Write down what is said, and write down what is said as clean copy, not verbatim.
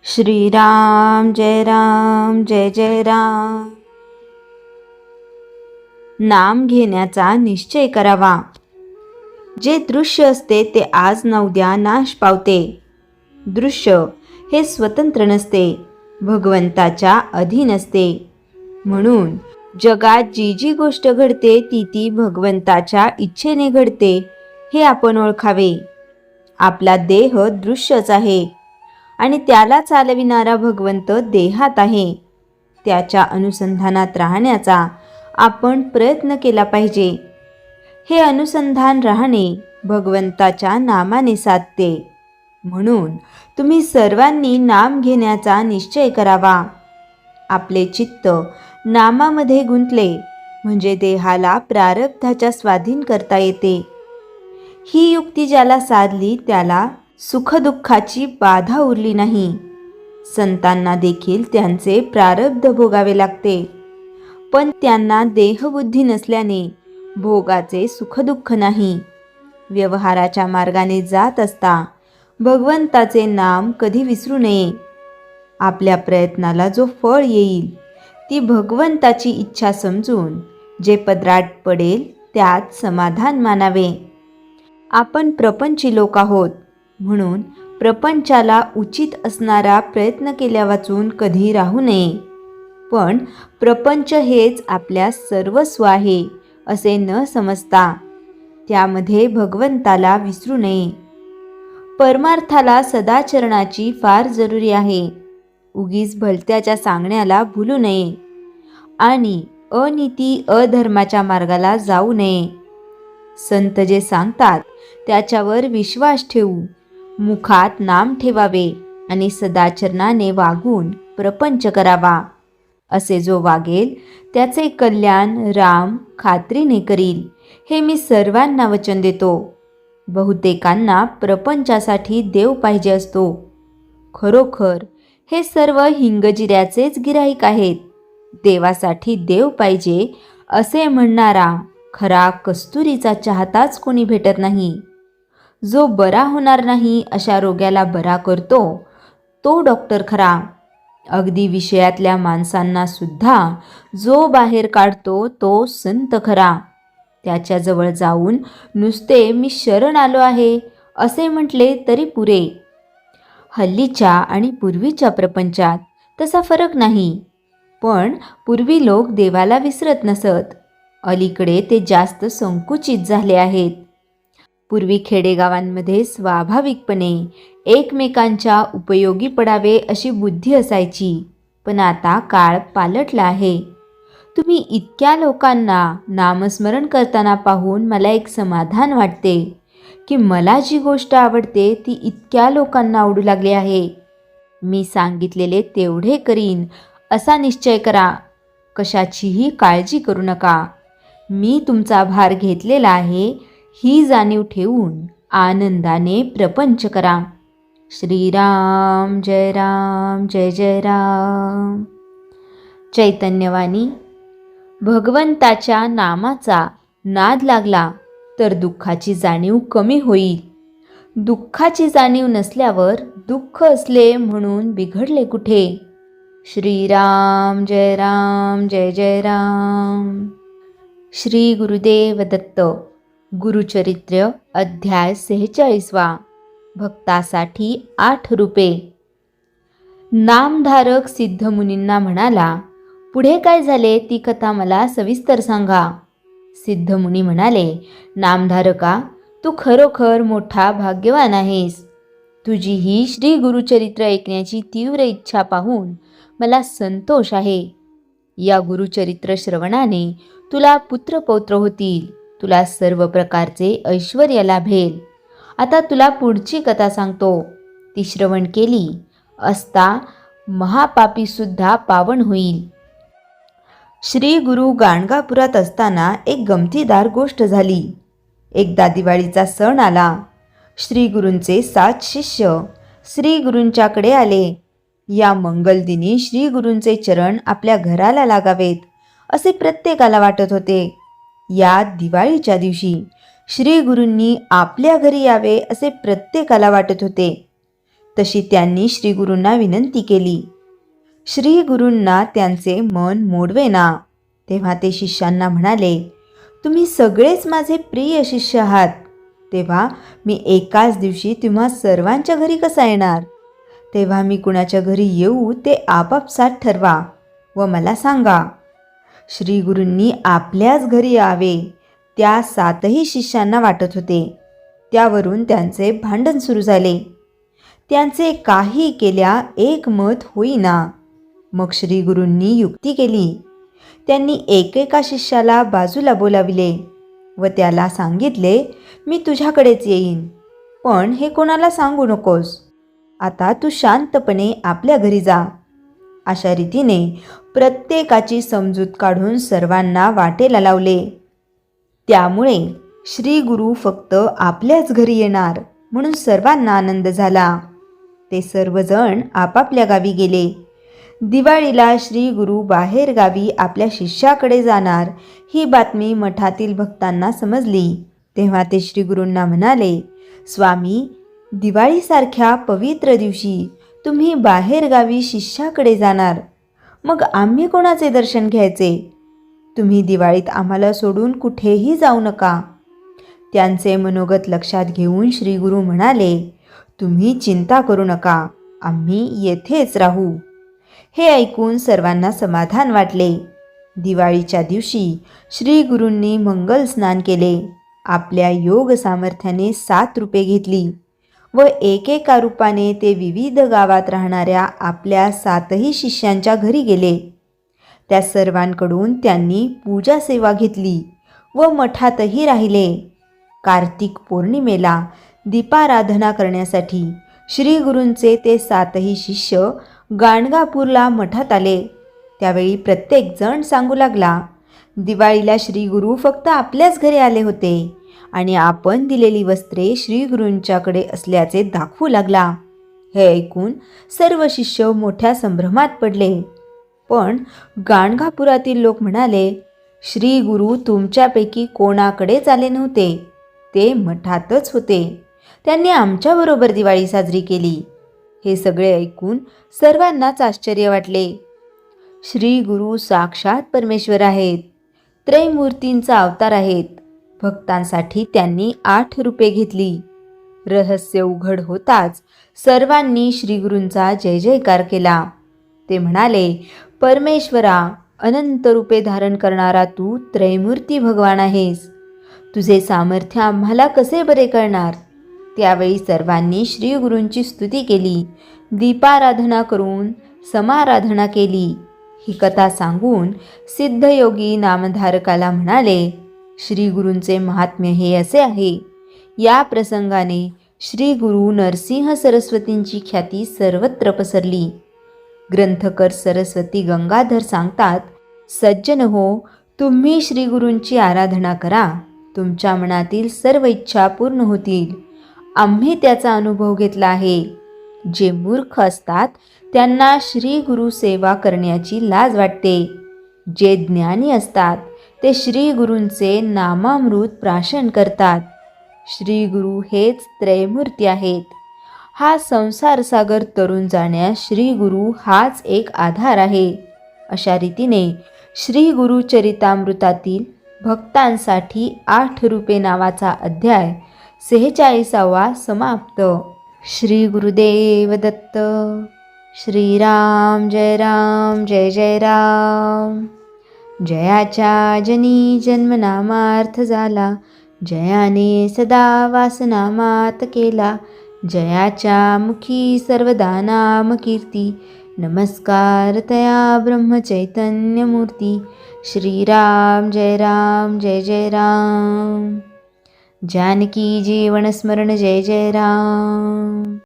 श्रीराम जय जय राम। नाम घेण्याचा निश्चय करावा। जे दृश्य असते ते आज न उद्या नाश पावते। दृश्य हे स्वतंत्र नसते, भगवंताच्या अधीन असते। म्हणून जगात जी जी गोष्ट घडते ती भगवंताच्या इच्छेने घडते हे आपण ओळखावे। आपला देह दृश्यच आहे आणि त्याला चालविणारा भगवंत देहात आहे। त्याच्या अनुसंधानात राहण्याचा आपण प्रयत्न केला पाहिजे। हे अनुसंधान राहणे भगवंताच्या नामाने साधते। म्हणून तुम्ही सर्वांनी नाम घेण्याचा निश्चय करावा। आपले चित्त नामामध्ये गुंतले म्हणजे देहाला प्रारब्धाच्या स्वाधीन करता येते। ही युक्ती ज्याला साधली त्याला सुखदुःखाची बाधा उरली नाही। संतांना देखील त्यांचे प्रारब्ध भोगावे लागते, पण त्यांना देहबुद्धी नसल्याने भोगाचे सुखदुःख नाही। व्यवहाराच्या मार्गाने जात असता भगवंताचे नाम कधी विसरू नये। आपल्या प्रयत्नाला जो फळ येईल ती भगवंताची इच्छा समजून जे पदरात पडेल त्यात समाधान मानावे। आपण प्रपंची लोक आहोत, म्हणून प्रपंचाला उचित असणारा प्रयत्न केल्या वाचून कधी राहू नये। पण प्रपंच हेच आपल्या सर्वस्व आहे असे न समजता त्यामध्ये भगवंताला विसरू नये। परमार्थाला सदाचरणाची फार जरुरी आहे। उगीच भलत्याच्या सांगण्याला भुलू नये आणि अनीती अधर्माच्या मार्गाला जाऊ नये। संत जे सांगतात त्याच्यावर विश्वास ठेवू, मुखात नाम ठेवावे आणि सदाचरणाने वागून प्रपंच करावा। असे जो वागेल त्याचे कल्याण राम खात्रीने करील, हे मी सर्वांना वचन देतो। बहुतेकांना प्रपंचासाठी देव पाहिजे असतो। खरोखर हे सर्व हिंगजिऱ्याचेच गिराईक आहेत। देवासाठी देव पाहिजे असे म्हणणारा खरा कस्तुरीचा चाहताच कोणी भेटत नाही। जो बरा होणार नाही अशा रोग्याला बरा करतो तो डॉक्टर खरा। अगदी विषयातल्या माणसांना सुद्धा जो बाहेर काढतो तो संत खरा। त्याच्याजवळ जाऊन नुसते मी शरण आलो आहे असे म्हटले तरी पुरे। हल्लीच्या आणि पूर्वीच्या प्रपंचात तसा फरक नाही, पण पूर्वी लोक देवाला विसरत नसत। अलीकडे ते जास्त संकुचित झाले आहेत। पूर्वी खेडेगावांमध्ये स्वाभाविकपणे एकमेकांच्या उपयोगी पडावे अशी बुद्धी असायची, पण आता काळ पालटला आहे। तुम्ही इतक्या लोकांना नामस्मरण करताना पाहून मला एक समाधान वाटते की मला जी गोष्ट आवडते ती इतक्या लोकांना आवडू लागली आहे। मी सांगितलेले तेवढे करीन असा निश्चय करा। कशाचीही काळजी करू नका। मी तुमचा भार घेतलेला आहे ही जाणीव ठेवून आनंदाने प्रपंच करा। श्रीराम जय जय राम। चैतन्यवाणी। भगवंताच्या नामाचा नाद लागला तर दुःखाची जाणीव कमी होईल। दुःखाची जाणीव नसल्यावर दुःख असले म्हणून बिघडले कुठे। श्रीराम जय जय राम। श्री गुरुदेव दत्त। गुरुचरित्र अध्याय 46। भक्तासाठी 8 रुपये। नामधारक सिद्धमुनींना म्हणाला, पुढे काय झाले ती कथा मला सविस्तर सांगा। सिद्धमुनी म्हणाले, नामधारका, तू खरोखर मोठा भाग्यवान आहेस। तुझी ही श्री गुरुचरित्र ऐकण्याची तीव्र इच्छा पाहून मला संतोष आहे। या गुरुचरित्र श्रवणाने तुला पुत्रपौत्र होतील, तुला सर्व प्रकारचे ऐश्वर्य लाभेल। आता तुला पुढची कथा सांगतो। ती श्रवण केली असता महापापी सुद्धा पावन होईल। श्री गुरु गाणगापुरात असताना एक गमतीदार गोष्ट झाली। एकदा दिवाळीचा सण आला। श्री गुरूंचे 7 शिष्य श्री गुरूंच्याकडे आले। या मंगलदिनी श्री गुरूंचे चरण आपल्या घराला लागावेत असे प्रत्येकाला वाटत होते। या दिवाळीच्या दिवशी श्री गुरूंनी आपल्या घरी यावे असे प्रत्येकाला वाटत होते। तशी त्यांनी श्रीगुरूंना विनंती केली. श्रीगुरूंना त्यांचे मन मोडवेना. तेव्हा ते शिष्यांना म्हणाले, तुम्ही सगळेच माझे प्रिय शिष्य आहात, तेव्हा मी एकाच दिवशी तुम्हा सर्वांच्या घरी कसा येणार? तेव्हा मी कुणाच्या घरी येऊ ते आपापसात ठरवा व मला सांगा. श्रीगुरूंनी आपल्याच घरी यावे त्या 7ही शिष्यांना वाटत होते. त्यावरून त्यांचे भांडण सुरू झाले. त्यांचे काही केल्या एक मत होईना. मग श्रीगुरूंनी युक्ती केली. त्यांनी एकेका शिष्याला बाजूला बोलाविले व त्याला सांगितले, मी तुझ्याकडेच येईन, पण हे कोणाला सांगू नकोस. आता तू शांतपणे आपल्या घरी जा. अशा रीतीने प्रत्येकाची समजूत काढून सर्वांना वाटेला लावले. त्यामुळे श्रीगुरू फक्त आपल्याच घरी येणार म्हणून सर्वांना आनंद झाला. ते सर्वजण आपापल्या गावी गेले. दिवाळीला श्रीगुरू बाहेर गावी आपल्या शिष्याकडे जाणार ही बातमी मठातील भक्तांना समजली. तेव्हा ते श्रीगुरूंना म्हणाले, स्वामी, दिवाळीसारख्या पवित्र दिवशी तुम्ही बाहेरगावी शिष्याकडे जाणार, मग आम्ही कोणाचे दर्शन घ्यायचे? तुम्ही दिवाळीत आम्हाला सोडून कुठेही जाऊ नका. त्यांचे मनोगत लक्षात घेऊन श्रीगुरू म्हणाले, तुम्ही चिंता करू नका, आम्ही येथेच राहू. हे ऐकून सर्वांना समाधान वाटले. दिवाळीच्या दिवशी श्रीगुरूंनी मंगल स्नान केले. आपल्या योग सामर्थ्याने 7 रूपे घेतली व एकेका रूपाने ते विविध गावात राहणाऱ्या आपल्या 7ही शिष्यांच्या घरी गेले. त्या सर्वांकडून त्यांनी पूजा सेवा घेतली व मठातही राहिले. कार्तिक पौर्णिमेला दीपाराधना करण्यासाठी श्रीगुरूंचे ते 7ही शिष्य गाणगापूरला मठात आले. त्यावेळी प्रत्येक जण सांगू लागला, दिवाळीला श्रीगुरू फक्त आपल्याच घरी आले होते आणि आपण दिलेली वस्त्रे श्रीगुरूंच्याकडे असल्याचे दाखवू लागला. हे ऐकून सर्व शिष्य मोठ्या संभ्रमात पडले. पण गाणगापुरातील लोक म्हणाले, श्रीगुरू तुमच्यापैकी कोणाकडेच आले नव्हते, ते मठातच होते. त्यांनी आमच्याबरोबर दिवाळी साजरी केली. हे सगळे ऐकून सर्वांनाच आश्चर्य वाटले. श्रीगुरू साक्षात परमेश्वर आहेत, त्रैमूर्तींचा अवतार आहेत. भक्तांसाठी त्यांनी 8 रूपे घेतली. रहस्य उघड होताच सर्वांनी श्रीगुरूंचा जय जयकार केला. ते म्हणाले, परमेश्वरा, अनंत रूपे धारण करणारा तू त्रैमूर्ती भगवान आहेस. तुझे सामर्थ्य आम्हाला कसे बरे कळणार? त्यावेळी सर्वांनी श्रीगुरूंची स्तुती केली. दीपाराधना करून समाराधना केली. ही कथा सांगून सिद्धयोगी नामधारकाला म्हणाले, श्रीगुरूंचे महात्म्य हे असे आहे. या प्रसंगाने श्रीगुरू नरसिंह सरस्वतींची ख्याती सर्वत्र पसरली. ग्रंथकर सरस्वती गंगाधर सांगतात, सज्जन हो, तुम्ही श्रीगुरूंची आराधना करा, तुमच्या मनातील सर्व इच्छा पूर्ण होतील. आम्ही त्याचा अनुभव घेतला आहे. जे मूर्ख असतात त्यांना श्रीगुरू सेवा करण्याची लाज वाटते. जे ज्ञानी असतात ते श्रीगुरूंचे नामामृत प्राशन करतात. श्रीगुरू हेच त्रैमूर्ती आहेत. हा संसार सागर तरून जाण्यास श्रीगुरू हाच एक आधार आहे. अशा रीतीने श्रीगुरू चरितामृतातील भक्तांसाठी 8 रूपे नावाचा अध्याय 46वा समाप्त. श्री गुरुदेव दत्त. श्रीराम जय जय राम. जयाच्या जनी जन्मनामार्थ झाला, जयाने सदा वासनामात केला. जयाच्या मुखी सर्वदा नाम कीर्ती, नमस्कार तया ब्रह्मचैतन्य मूर्ती. श्रीराम जय जय राम. जानकी जीवन स्मरण जय जय राम.